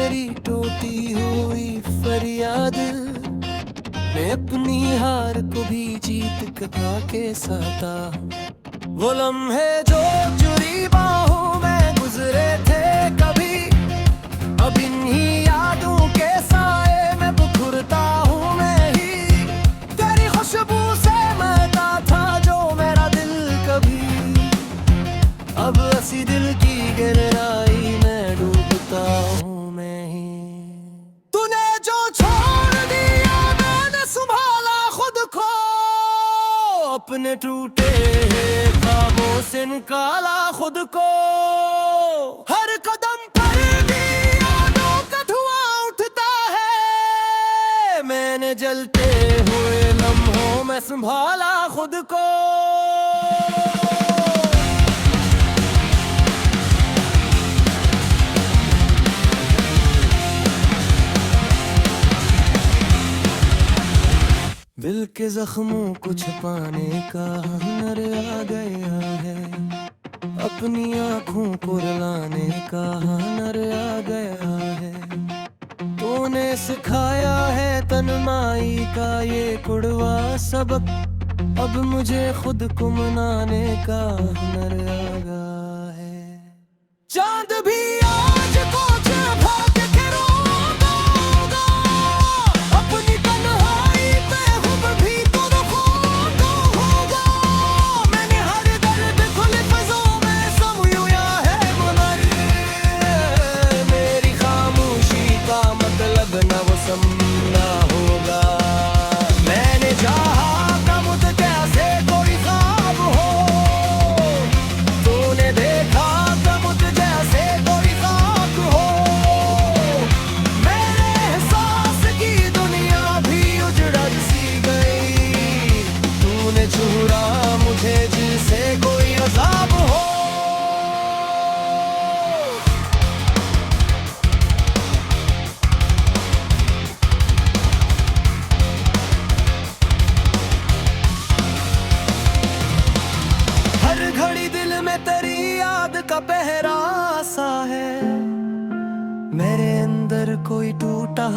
मेरी टूटी हुई फरियाद, मैं अपनी हार को भी जीत कथा के साता। वो लम्हे जो चुरी बाहों में गुजरे थे कभी, अब इन्हीं यादों के साए में बुखरता हूँ मैं ही। तेरी खुशबू से महका था जो मेरा दिल कभी, अब हंसी दिल की गहराई में डूबता हूँ मैं ही। तूने जो छोड़ दिया मैंने संभाला खुद को, अपने टूटे ख्वाबों से निकाला खुद को। हर कदम पर भी यादों का धुआं उठता है, मैंने जलते हुए लम्हों में संभाला खुद को। दिल के जख्मों को छुपाने का हुनर आ गया है, अपनी आँखों को रुलाने का हुनर आ गया है। तूने सिखाया है तन्हाई का ये कुड़वा सबक, अब मुझे खुद को मनाने का हुनर आ गया है। चांद भी आज को भाग के रोता होगा, अपनी तन्हाई पे हुब भी तो खोता होगा। मैंने हर दर्द खुले फज़ों में समझा है मगर, मेरी खामोशी का मतलब न वो समझना होगा। मैंने चाहा कब कैसे कोई ख्वाब हो, तूने देखा कब जैसे कोई खाक हो। मेरे एहसास की दुनिया भी उजड़ सी गई, तूने छुरा मुझे जिससे कोई अज़ाब हो। हर घड़ी दिल में तेरी याद का पहरा सा है, मेरे अंदर कोई टूटा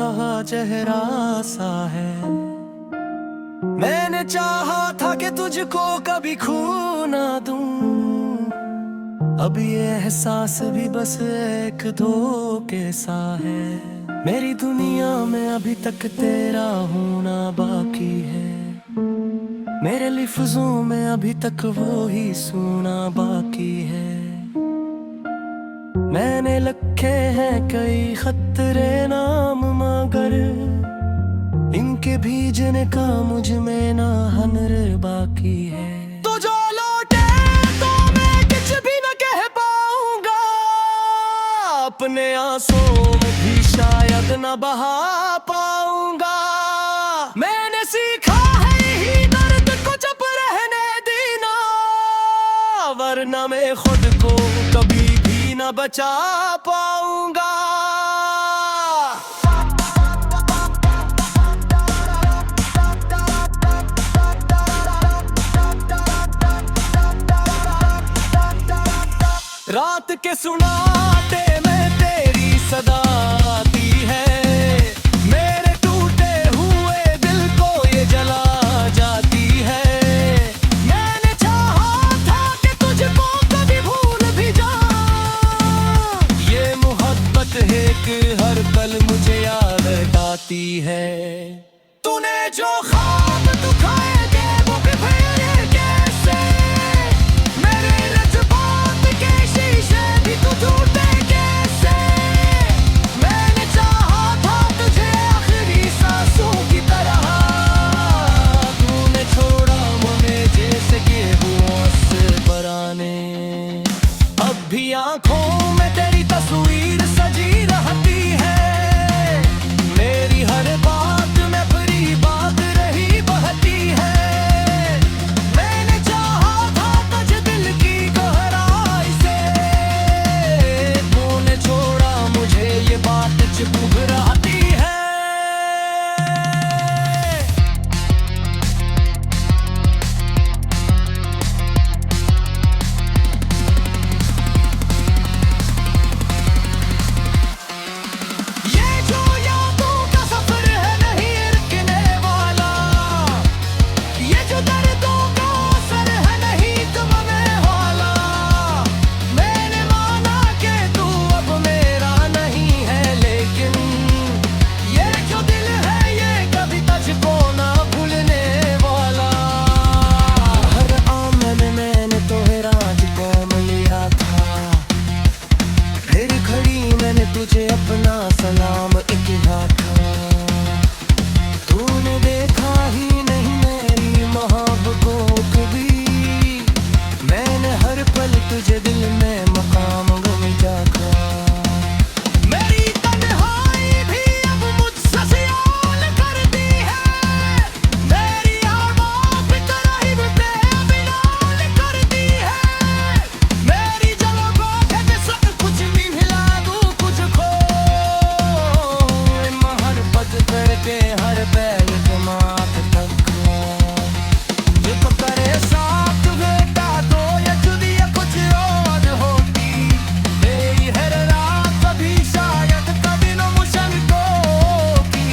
चेहरा सा है। मैंने चाहा था कि तुझको कभी खो ना दूं, अब ये एहसास भी बस एक धोखे सा है। मेरी दुनिया में अभी तक तेरा होना बाकी है, मेरे लफ्ज़ों में अभी तक वो ही सुना बाकी है। मैंने लिखे हैं कई खतरे नाम मगर, इनके भीजने का मुझ में ना हनर बाकी है। तो जो लौटे तो मैं कुछ भी न कह पाऊंगा, अपने आंसुओं में भी शायद न बहा पाऊंगा। मैंने सीखा है ही दर्द को चुप रहने देना, वरना मैं खुद को कभी भी न बचा पाऊंगा। रात के सुनाते में तेरी सदा आती है, मेरे टूटे हुए दिल को ये जला जाती है। मैंने चाहा था कि तुझको कभी भूल भी जाऊं, ये मोहब्बत है कि हर पल मुझे याद आती है। तूने जो ख्वाब दिखाए थे वो बिखरे कैसे, मेरे जज्बात के शीशे भी तू टूटे कैसे। मैंने चाहा था तुझे आखिरी सांसों की तरह, तूने छोड़ा मुझे जैसे गेहूं से बराने। अब भी आंखों में तेरी तस्वीर सजी रहती है, मेरी हर बात में बुरी बात रही बहती है। मैंने चाहा था तुझे दिल की गहराई से, तूने छोड़ा मुझे ये बात चुभ रहती है। मैंने तुझे अपना सलाम एक था। तूने देखा ही नहीं मेरी मोहब्बत को कभी, मैंने हर पल तुझे दिल में मकाम गमिजा था। मेरी तन्हाई भी अब मुझसे सियाल करती है, मेरी आवाज़ भी तरह बेमिसाल करती है। मेरी जलवां के सब कुछ भी मिला दूं तुझको, मोहब्बत करके हर पल जमात तक जो करे साथ बेटा तो ये जुदिया कुछ और होती। मेरी हर रात कभी शायद कभी न मुश्किल की,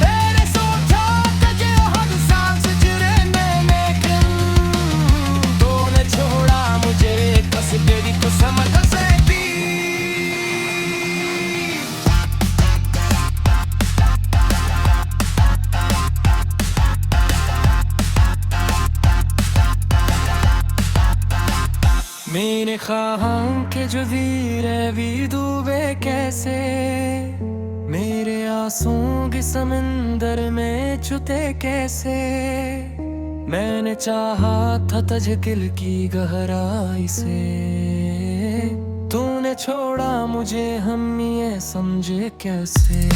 तेरे सोचा तुझे हर सांस जुरे मैंने क्यों, तूने छोड़ा मुझे कस तेरी कसम से दी। मेरे ख्वाहों के जो वीरे भी डूबे कैसे, मेरे आंसुओं के समंदर में छुते कैसे। मैंने चाहा था तुझे दिल की गहराई से, तूने छोड़ा मुझे हम ये समझे कैसे।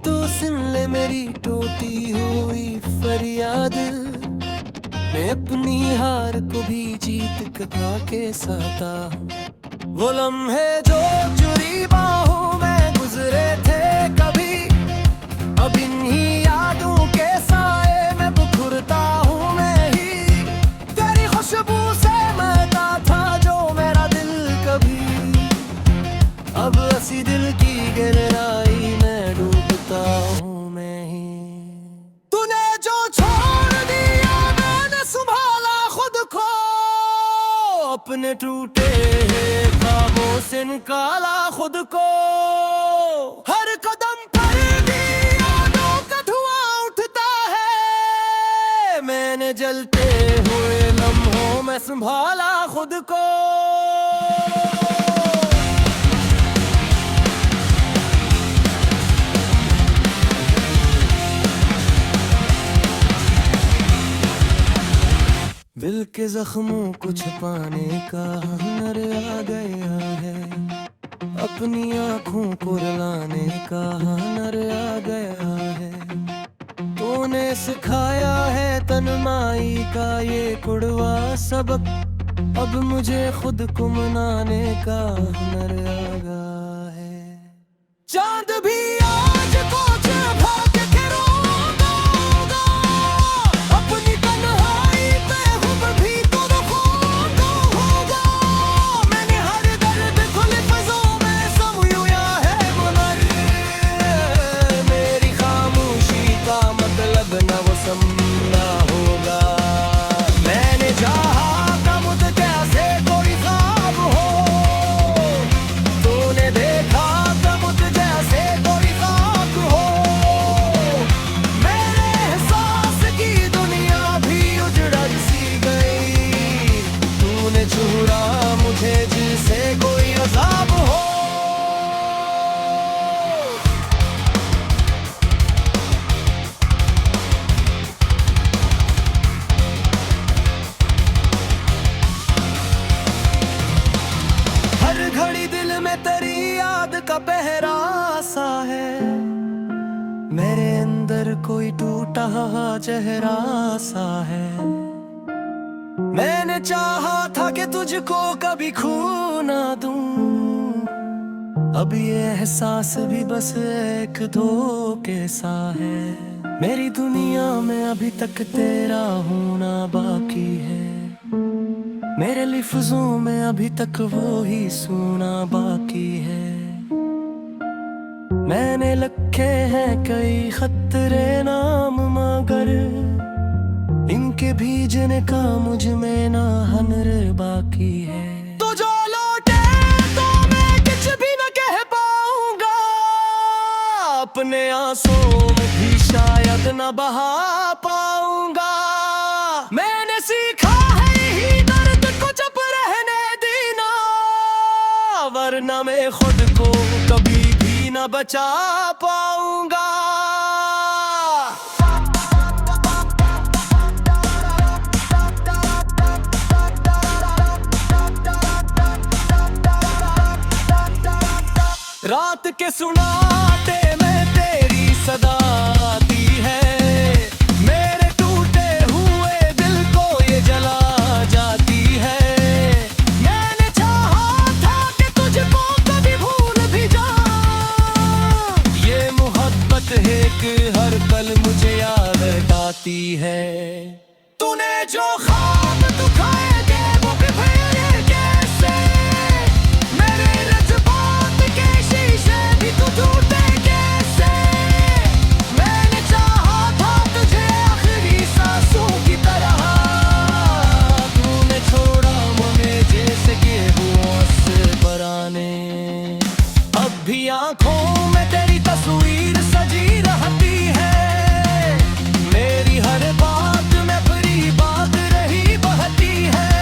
तो सुन ले मेरी टूटी हुई फरियाद, मैं अपनी हार को भी जीत कथा के साथा। वो लम्हे जो चुरी बाहों में गुजरे थे कभी, अब इन्हीं यादों के साए में बिखरता हूँ मैं ही। तेरी खुशबू से महका था जो मेरा दिल कभी, अब ऐसी दिल की गहराई में डूबता हूँ मैं ही। तूने जो छोड़ दिया मैंने संभाला खुद को, अपने टूटे ख्वाबों से निकाला खुद को। हर कदम पर भी यादों का धुआं उठता है, मैंने जलते हुए लम्हों में संभाला खुद को। दिल के जख्मों को छुपाने का हुनर आ गया है, अपनी आँखों को रुलाने का हुनर आ गया है। तूने सिखाया है तन्हाई का ये कुड़वा सबक, अब मुझे खुद को मनाने का हुनर आ गया है। चांद भी आज को भाग के रोगा होगा, अपनी तन्हाई पे हुब भी तो खोता होगा। मैंने हर दर्द खुले फज़ों में समझा है मगर, मेरी खामोशी का मतलब न वो समझना होगा। मैंने चाहा था मुझ कैसे कोई ख्वाब हो, तूने देखा था मुझ जैसे कोई ख्वाब हो। मेरे एहसास की दुनिया भी उजड़ सी गई, तूने छुड़ा मुझे जिसे कोई अज़ाब हो। हर घड़ी दिल में तेरी याद का पहरा सा है, मेरे अंदर कोई टूटा चेहरा सा है। मैंने चाहा था कि तुझको कभी खो ना दूं, अब ये एहसास भी बस एक धोखे सा है। मेरी दुनिया में अभी तक तेरा होना बाकी है, मेरे लफ्ज़ों में अभी तक वो ही सुना बाकी है। मैंने लिखे हैं कई खतरे नाम मगर, इनके भीजने का मुझ में ना हनर बाकी है। तो जो लौटे तो मैं कुछ भी न कह पाऊंगा, अपने आंसू भी शायद न बहा पाऊंगा। वरना मैं खुद को कभी भी न बचा पाऊंगा। रात के सुनाटे में तेरी सदा आती है, मेरे टूटे हुए दिल को ये जला जाती है। मैंने चाहा था कि तुझको कभी भूल भी जाऊं, ये मोहब्बत है कि हर पल मुझे याद आती है। तूने जो ख्वाब दिखाए थे वो बिखरे कैसे, मेरे जज्बात के शीशे भी तू टूटे कैसे। मैंने चाहा था तुझे आखिरी सांसों की तरह, तूने छोड़ा मुझे जैसे गेहूं से पराने। अब भी आंखों में तेरी तस्वीर सजी रहती है, मेरी हर बात में भरी बात रही बहती है।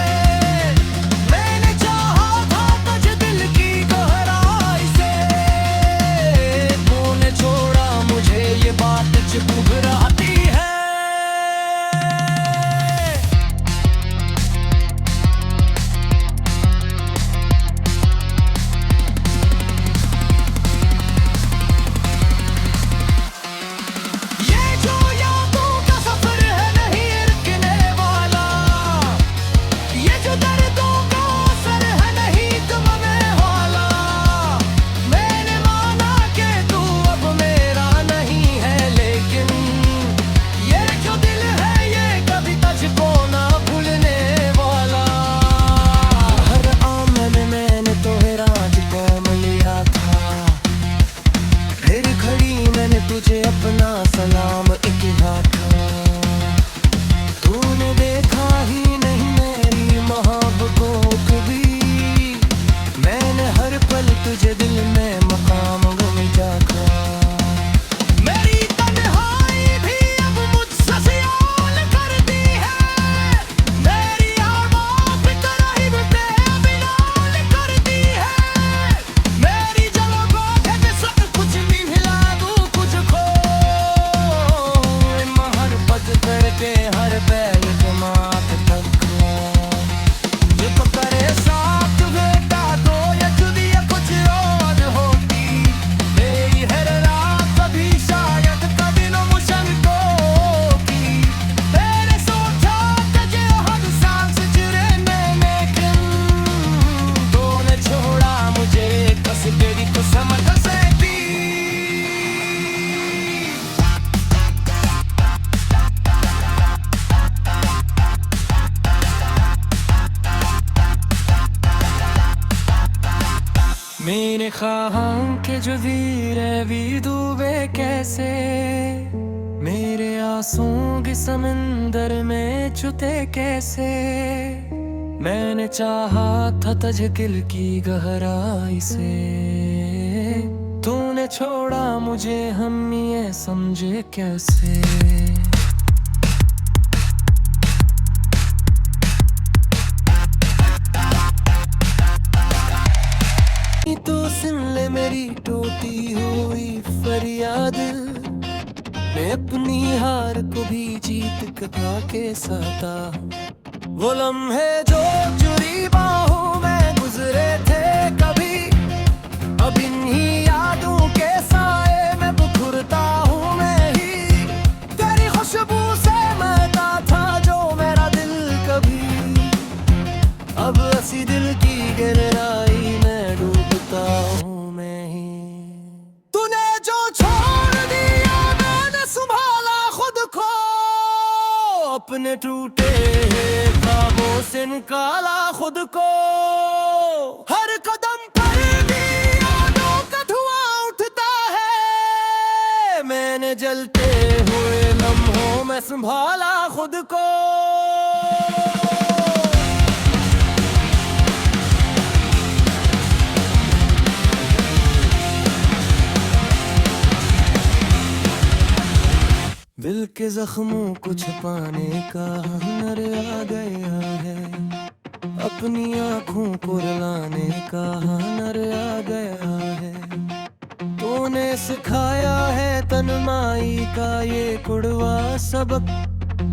मैंने चाहा था तुझे दिल की गहराई से, तूने छोड़ा मुझे ये बात चुभ रहती है। ये जो यादों का सफर है नहीं रुकने वाला, ये जो दर्दों का असर है नहीं थमने वाला। मैंने माना कि तू अब मेरा नहीं है, लेकिन ये जो दिल है ये कभी तुझको ना भूलने वाला। हर आमन में मैंने तोहे राज को लिया था, फिर खड़ी मैंने तुझे अपना सलाम एक था। तूने देखा ही नहीं मेरी मोहब्बत को कभी, मैंने हर पल तुझे दिल में मकाम गुंजा था। मेरी तन्हाई भी अब मुझसे सियाल करती है, मेरी आवाज़ भी तरह बेमिसाल करती है। मेरी जलवा के सब कुछ भी मिला दूं तुझको, हर पद करके हर पैर कमात तक जो करे साथ बेटा तो ये दुनिया कुछ और होती। मेरी हर रात कभी शायद कभी न मुझको की, तेरे सोचा तुझे हर सांस चुरे मैंने क्यों। तूने छोड़ा मुझे कस तेरी कसम से दी। मेरे ख्वाहों के जो वीरे भी डूबे कैसे, मेरे आंसुओं के समंदर में छुते कैसे। मैंने चाहा था तुझे दिल की गहराई से, तूने छोड़ा मुझे हम ये समझे कैसे। तो सुन ले मेरी टूटी हुई फरियाद, मैं अपनी हार को भी जीत कथा के साथा। वो लम्हे जो चुरी बाहों में गुजरे थे कभी, अब इन्हीं यादों के साए में बिखरता हूँ मैं ही। तेरी खुशबू से महका था जो मेरा दिल कभी, अब ऐसी दिल की गहराई में डूबता हूँ मैं ही। तूने जो छोड़ दिया मैंने संभाला खुद को, अपने टूटे ख्वाबों से निकाला खुद को। हर कदम पर भी यादों का धुआं उठता है, मैंने जलते हुए लम्हों में संभाला खुद को। दिल के जख्मों को छुपाने का हुनर आ गया है, अपनी आँखों को रुलाने का हुनर आ गया है। तूने सिखाया है तन्माई का ये कुड़वा सबक,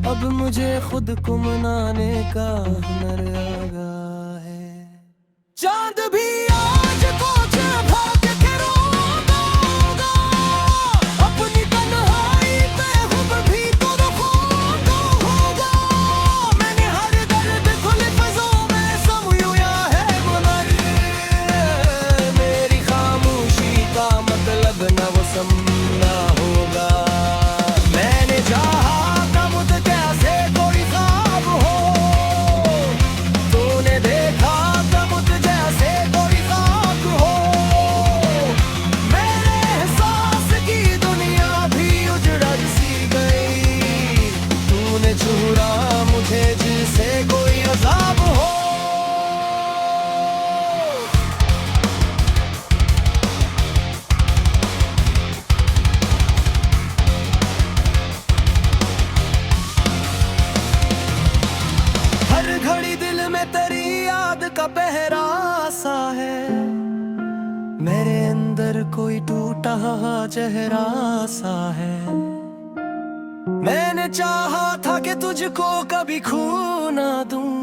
अब मुझे खुद को मनाने का हुनर आ गया है। चांद भी आज पहुंच भाग के रोगा, अपनी तन्हाई पे हुब भी तो रुखोगा होगा। मैंने हर दर्द खुले फज़ों में समझा है गुनर, मेरी खामोशी का मतलब न वो समझना होगा। मैंने चाहा था मुझ कैसे कोई ख्वाब हो, तूने देखा था मुझ जैसे कोई खाक हो। मेरे एहसास की दुनिया भी उजड़ सी गई, तूने छुड़ा मुझे जिसे कोई अज़ाब हो। हर घड़ी दिल में तेरी याद का पहरा सा है, मेरे अंदर कोई टूटा चेहरा सा है। मैंने चाहा था कि तुझको कभी खो ना दूं,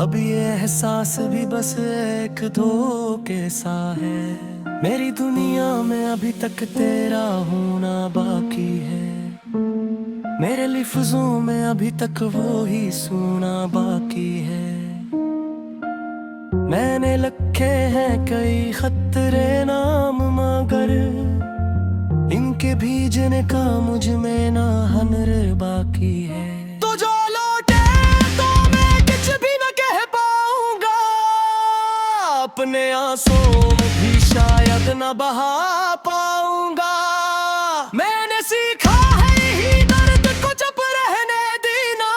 अब ये एहसास भी बस एक धोखे सा है। मेरी दुनिया में अभी तक तेरा होना बाकी है, मेरे लिफ्ज़ों में अभी तक वो ही सुना बाकी है। मैंने लिखे हैं कई खतरे नाम, मगर इनके भीजने का मुझ में ना हनर बाकी है। तो जो लौटे तो मैं कुछ भी न कह पाऊंगा, अपने आंसुओं में भी शायद न बहा पाऊंगा। मैंने सीखा है ही दर्द को चुप रहने देना,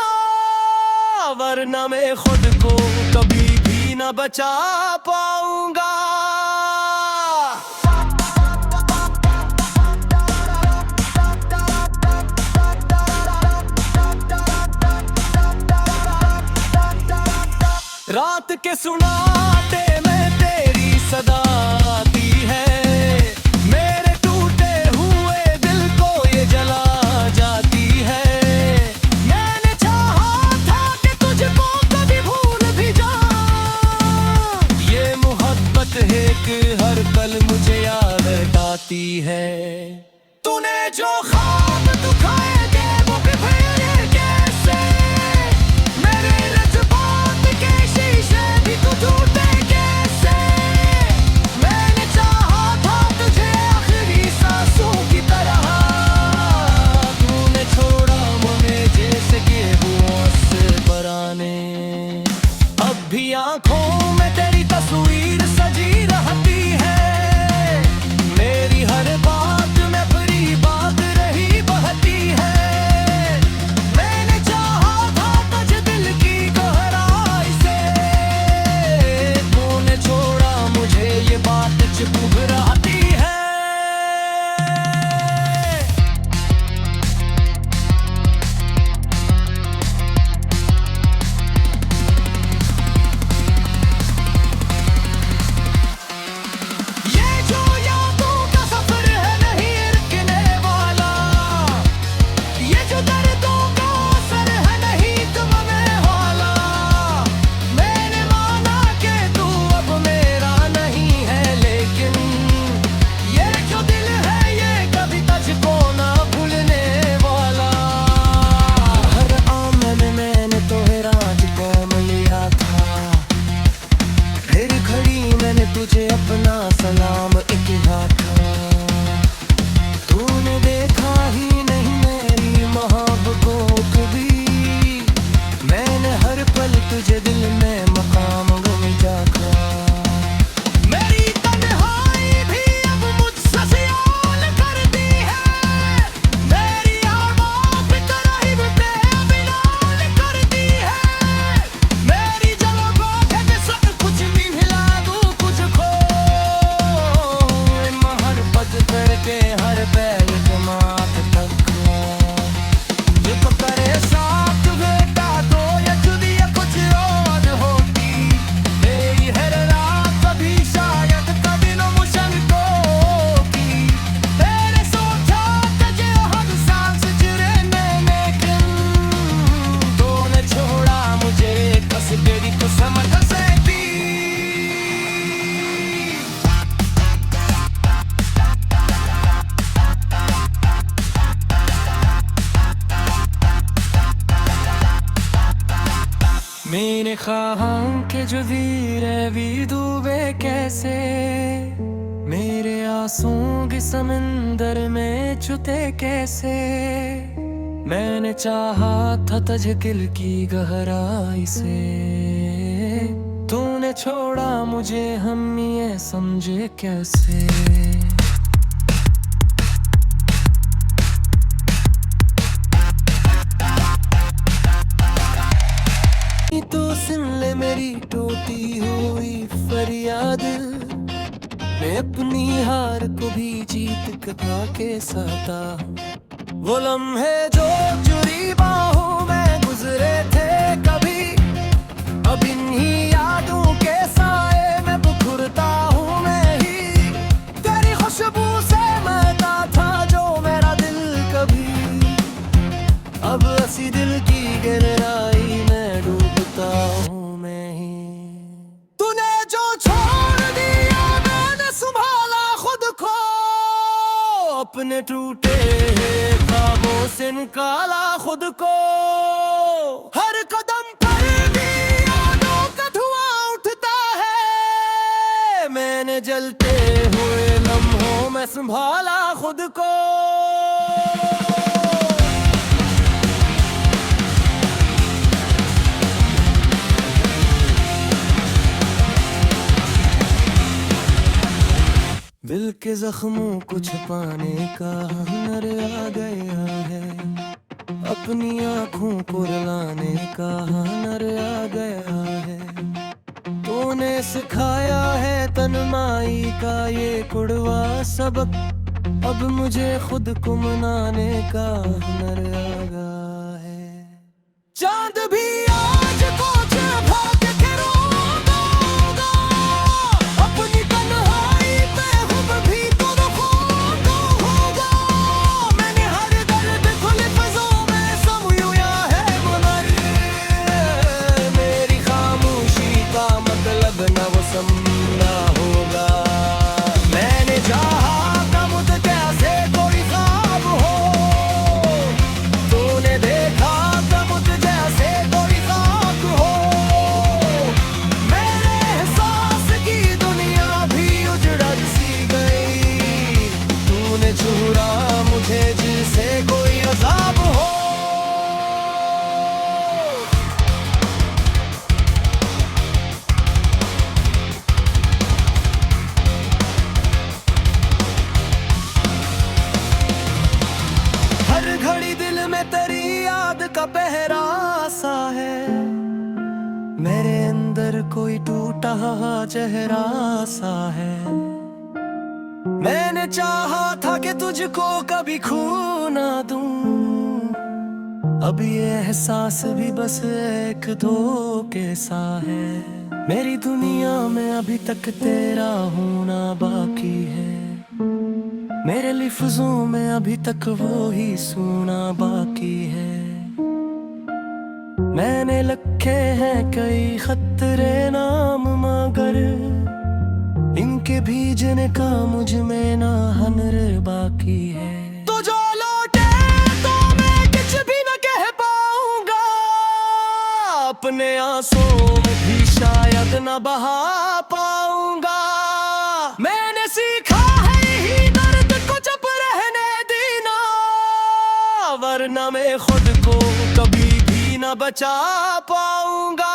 वरना मैं खुद को कभी भी न बचा पाऊंगा। रात के सुनाते में तेरी सदा आती है, मेरे टूटे हुए दिल को ये जला जाती है। मैंने चाहा था कि तुझको कभी भूल भी जाऊं, ये मोहब्बत है कि हर पल मुझे याद आती है। तूने जो ख्वाब दिखाए थे वो बिखरे कैसे, मेरे जज्बात के शीशे भी तो टूटे कैसे। मैंने मैंने कहा कि जो वीरे भी डूबे कैसे मेरे आंसुओं के समंदर में छुते कैसे। मैंने चाहा था तुझे दिल की गहराई से, तूने छोड़ा मुझे हम ये समझे कैसे। तो सुन ले मेरी टूटी हुई फरियाद, मैं अपनी हार को भी जीत कथा के साथा। वो लम्हे जो चुरी बाहों में गुजरे थे कभी, अब इन्हीं यादों के साए में बिखरता हूँ मैं ही। तेरी खुशबू से महका था जो मेरा दिल कभी, अब हंसी दिल की गहराई में डूबता हूँ मैं ही। तूने जो छोड़ दिया मैंने संभाला खुद को, अपने टूटे ख्वाबों से निकाला खुद को। हर कदम पर भी यादों का धुआं उठता है, मैंने जलते हुए लम्हों में संभाला खुद को। दिल के जख्मों को छुपाने का हुनर आ गया है, अपनी आँखों को रुलाने का हुनर आ गया है। तूने सिखाया है तन्हाई का ये कुड़वा सबक, अब मुझे खुद को मनाने का हुनर आ गया है। चांद भी आज को भाग के रोगा अपनी तन्हाई पे, हुब भी तो होगा। मैंने हर दर्द खुले फज़ों में समझा है मगर, मेरी खामोशी का मतलब न वो समझना होगा। मैंने चाहा था मुझ कैसे कोई ख्वाब हो, तूने देखा था मुझ जैसे कोई खाक हो। मेरे एहसास की दुनिया भी उजड़ सी गई, तूने छुड़ा मुझे जिसे कोई अज़ाब हो। हर घड़ी दिल में तेरी याद का पहरा सा है, मेरे अंदर कोई टूटा चेहरा सा है। मैंने चाहा था कि तुझको कभी खो ना दूं, अब ये एहसास भी बस एक धोखे सा है। मेरी दुनिया में अभी तक तेरा होना बाकी है, मेरे लफ्ज़ों में अभी तक वो ही सुना बाकी है। मैंने लिखे हैं कई खतरे नाम मगर, इनके भीजने का मुझ में ना हनर बाकी है। तो जो लौटे तो मैं कुछ भी न कह पाऊंगा, अपने आंसुओं में भी शायद न बहा पाऊंगा। मैंने सीखा है ही दर्द को चुप रहने देना, वरना मैं खुद को कभी भी न बचा पाऊंगा।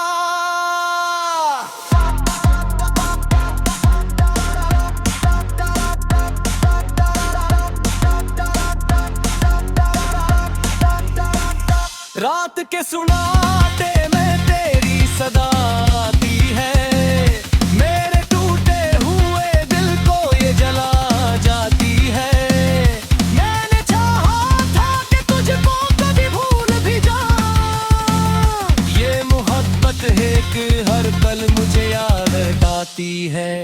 रात के सुनाते में तेरी सदा आती है, मेरे टूटे हुए दिल को ये जला जाती है। मैंने चाहा था कि तुझको कभी भूल भी जाऊं, ये मोहब्बत है कि हर पल मुझे याद आती है।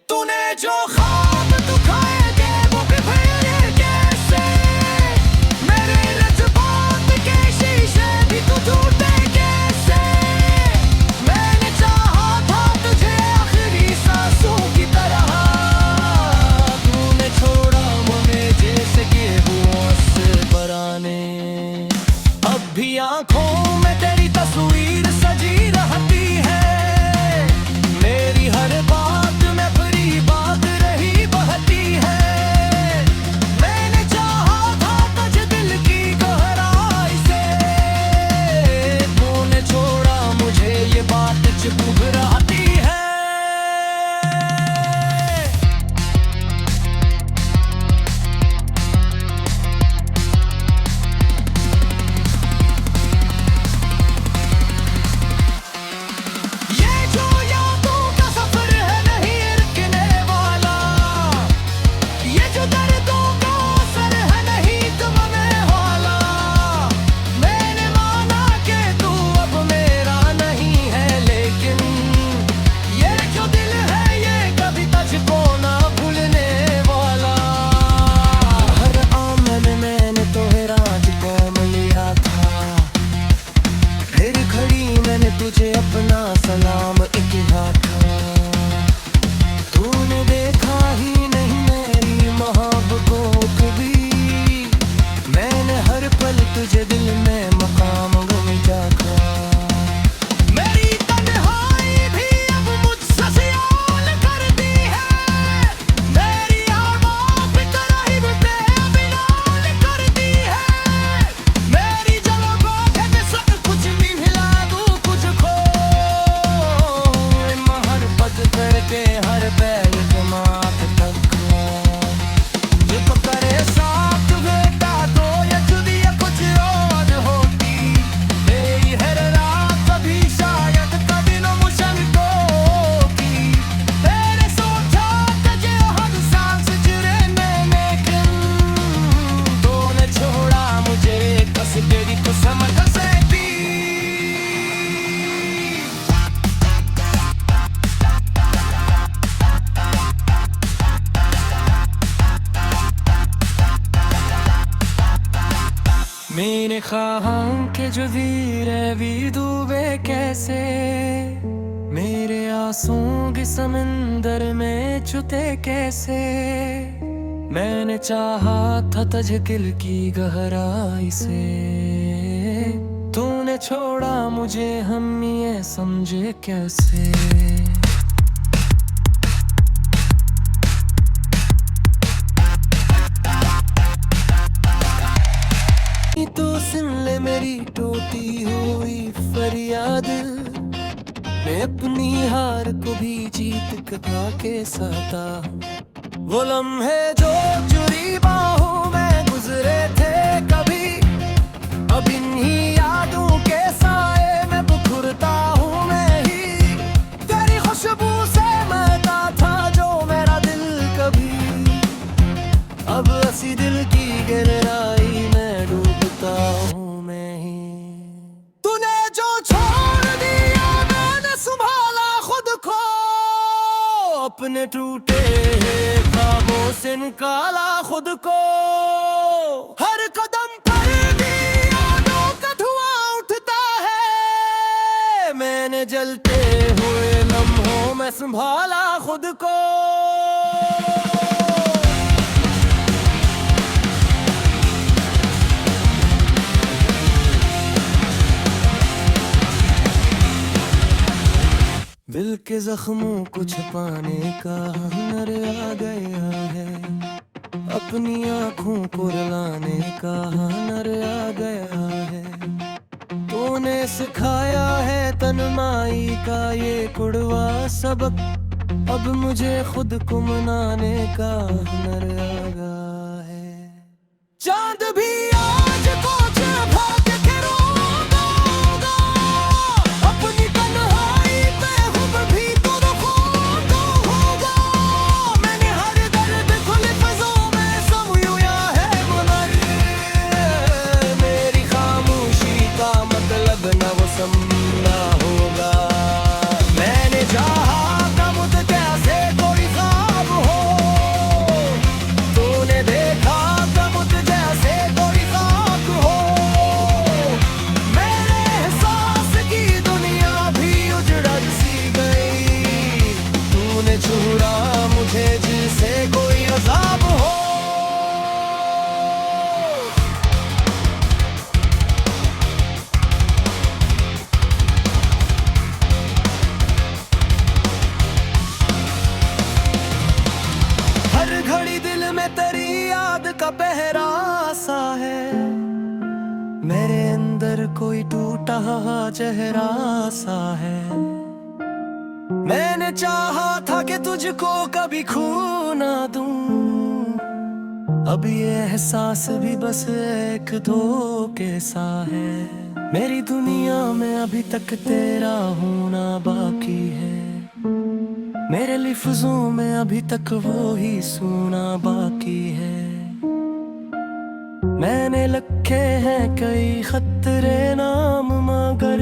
तूने जो ख्वाब दिखाए थे वो बिखरे कैसे, मेरे जज्बात के शीशे भी तू टूटे कैसे। मैंने चाहा था तुझे आखिरी सांसों की तरह, तूने छोड़ा मुझे जैसे कि वो से बराने। अब भी आँखों में तेरी तस्वीर सजी रहती है, मेरी हर बात में अपनी बात रही बहती है। मैंने चाहा था तुझे दिल की गहराई से, तूने छोड़ा मुझे ये बात चुभ रहती है। ये जो यादों का सफर है नहीं रुकने वाला, ये जो दर्दों का असर है नहीं थमने वाला। मैंने माना कि तू अब मेरा नहीं है, लेकिन ये जो दिल है ये कभी तुझको ना भूलने वाला। हर आंगन में मैंने तोहरा कौम लिया था, फिर खड़ी मैंने तुझे अपना सलाम किया था। तूने देखा ही नहीं मेरी मोहब्बत को कभी, मैंने हर पल तुझे दिल में मकाम गंजा था। मेरी तन्हाई भी अब मुझसे सियाल करती है, मेरी आवाज़ भी तरह बेमिसाल करती है। मेरी जलब है सब कुछ भी मिला दूं तुझको, मोहब्बत करके हर बैल जमात तक जो तो करे साथ बेटा तो ये जुदिया कुछ और होती। मेरी हर रात कभी शायद कभी न मुझको की, तेरे सोचा तुझे हर सांस जुड़े मैंने क्यों, तूने छोड़ा मुझे कस तेरी कसम से दी। मेरे ख्वाहों के जो वीरे भी डूबे कैसे, मेरे आंसुओं के समंदर में छुते कैसे। मैंने चाहा था तुझे दिल की गहराई से, तूने छोड़ा मुझे हम ये समझे कैसे। तो सुन ले मेरी टूटी हुई फरियाद, मैं अपनी हार को भी जीत कथा के साता। वो लम्हे जो चुरी बाहों में गुजरे थे कभी, अब इन्हीं यादों के साए में बुखरता हूँ मैं ही। तेरी खुशबू से महका था जो मेरा दिल कभी, अब हंसी दिल की गहराई में डूबता हूँ मैं ही। तूने जो छोड़ दिया मैंने संभाला खुद को, अपने टूटे ख्वाबों से निकाला खुद को। हर कदम पर भी यादों का धुआं उठता है, मैंने जलते हुए लम्हों में संभाला खुद को। दिल के जख्मों को छुपाने का हुनर आ गया है, अपनी आँखों को रुलाने का हुनर आ गया है। तूने सिखाया है तन्हाई का ये कुड़वा सबक, अब मुझे खुद को मनाने का हुनर आ गया है। चांद भी आज कुछ भाग के रोगा होगा, अपनी तन्हाई पे हुब भी तो खोता होगा। मैंने हर दर्द खुले फज़ों में समझा है मगर, मेरी खामोशी का मतलब न वो समझना होगा। मैंने चाहा था मुझ कैसे कोई ख्वाब हो, तूने देखा था मुझ जैसे कोई खाक हो। मेरे एहसास की दुनिया भी उजड़ सी गई, तूने छुड़ा मुझे जिसे कोई अज़ाब हो। टूटा चेहरा सा है। मैंने चाहा था कि तुझको कभी खो ना दूं, अब ये एहसास भी बस एक धोखे सा है। मेरी दुनिया में अभी तक तेरा होना बाकी है, मेरे लफ्जों में अभी तक वो ही सुना बाकी है। मैंने लिखे हैं कई खतरे नाम, मगर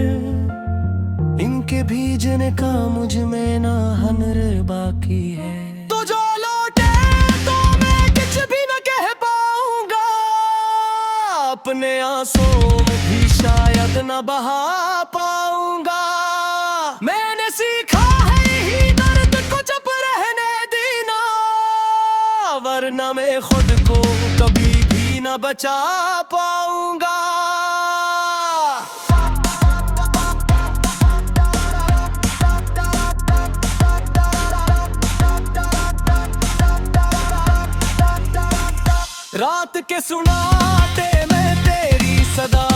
इनके भीजने का मुझ में ना हनर बाकी है। तो जो लौटे तो मैं कुछ भी न कह पाऊंगा, अपने आंसुओं में भी शायद न बहा पाऊंगा। मैंने सीखा है ही दर्द को चुप रहने देना, वरना मैं खुद को कभी भी न बचा पाऊंगा। रात के सुनाते मैं तेरी सदा